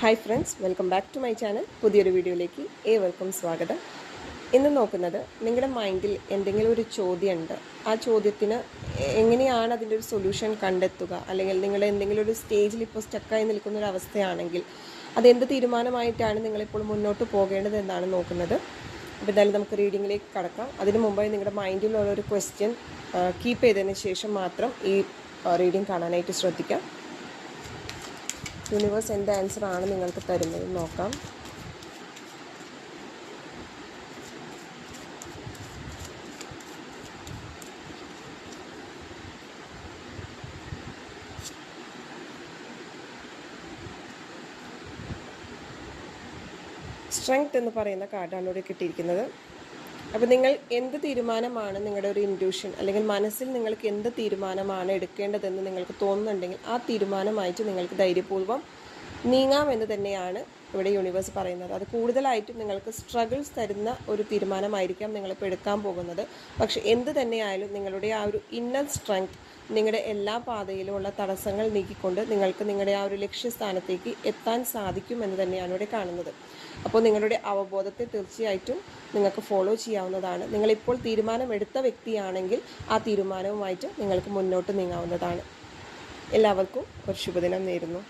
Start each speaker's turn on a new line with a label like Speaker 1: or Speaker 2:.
Speaker 1: Hi friends, welcome back to my channel. പുതിയൊരു വീഡിയോയിലേക്ക് ഏവർക്കും സ്വാഗതം. ഇന്ന് നോക്കുന്നത്, നിങ്ങളുടെ മൈൻഡിൽ എന്തെങ്കിലും ഒരു ചോദ്യമുണ്ട്. ആ ചോദ്യത്തിന് എങ്ങനെയാണ് അതിൻ്റെ ഒരു സൊല്യൂഷൻ കണ്ടെത്തുക, അല്ലെങ്കിൽ നിങ്ങൾ എന്തെങ്കിലും ഒരു സ്റ്റേജിൽ ഇപ്പോൾ സ്റ്റക്കായി നിൽക്കുന്ന ഒരു അവസ്ഥയാണെങ്കിൽ അതെന്ത് തീരുമാനമായിട്ടാണ് നിങ്ങളിപ്പോൾ മുന്നോട്ട് പോകേണ്ടത് എന്നാണ് നോക്കുന്നത്. അപ്പോൾ എന്തായാലും നമുക്ക് റീഡിങ്ങിലേക്ക് കടക്കാം. അതിന് മുമ്പായി നിങ്ങളുടെ മൈൻഡിലുള്ള ഒരു ക്വസ്റ്റ്യൻ കീപ്പ് ചെയ്തതിന് ശേഷം മാത്രം ഈ റീഡിങ് കാണാനായിട്ട് ശ്രദ്ധിക്കാം. യൂണിവേഴ്സ് എന്ത് ആൻസറാണ് നിങ്ങൾക്ക് തരുന്നത് നോക്കാം. സ്ട്രെങ്ത് എന്ന് പറയുന്ന കാർഡാണ് ഇവിടെ കിട്ടിയിരിക്കുന്നത്. അപ്പോൾ നിങ്ങൾ എന്ത് തീരുമാനമാണ്, നിങ്ങളുടെ ഒരു ഇൻറ്റ്യൂഷൻ അല്ലെങ്കിൽ മനസ്സിൽ നിങ്ങൾക്ക് എന്ത് തീരുമാനമാണ് എടുക്കേണ്ടതെന്ന് നിങ്ങൾക്ക് തോന്നുന്നുണ്ടെങ്കിൽ ആ തീരുമാനമായിട്ട് നിങ്ങൾക്ക് ധൈര്യപൂർവ്വം നീങ്ങാമെന്ന് തന്നെയാണ് ഇവിടെ യൂണിവേഴ്സ് പറയുന്നത്. അത് കൂടുതലായിട്ടും നിങ്ങൾക്ക് സ്ട്രഗിൾസ് തരുന്ന ഒരു തീരുമാനമായിരിക്കാം നിങ്ങളിപ്പോൾ എടുക്കാൻ പോകുന്നത്. പക്ഷേ എന്ത് തന്നെയായാലും നിങ്ങളുടെ ആ ഒരു ഇന്നർ സ്ട്രെങ്ത് നിങ്ങളുടെ എല്ലാ പാതയിലുമുള്ള തടസ്സങ്ങൾ നീക്കിക്കൊണ്ട് നിങ്ങൾക്ക് നിങ്ങളുടെ ആ ഒരു ലക്ഷ്യസ്ഥാനത്തേക്ക് എത്താൻ സാധിക്കുമെന്ന് തന്നെയാണ് ഇവിടെ കാണുന്നത്. അപ്പോൾ നിങ്ങളുടെ അവബോധത്തെ തീർച്ചയായിട്ടും നിങ്ങൾക്ക് ഫോളോ ചെയ്യാവുന്നതാണ്. നിങ്ങളിപ്പോൾ തീരുമാനമെടുത്ത വ്യക്തിയാണെങ്കിൽ ആ തീരുമാനവുമായിട്ട് നിങ്ങൾക്ക് മുന്നോട്ട് നീങ്ങാവുന്നതാണ്. എല്ലാവർക്കും ഒരു ശുഭദിനം നേരുന്നു.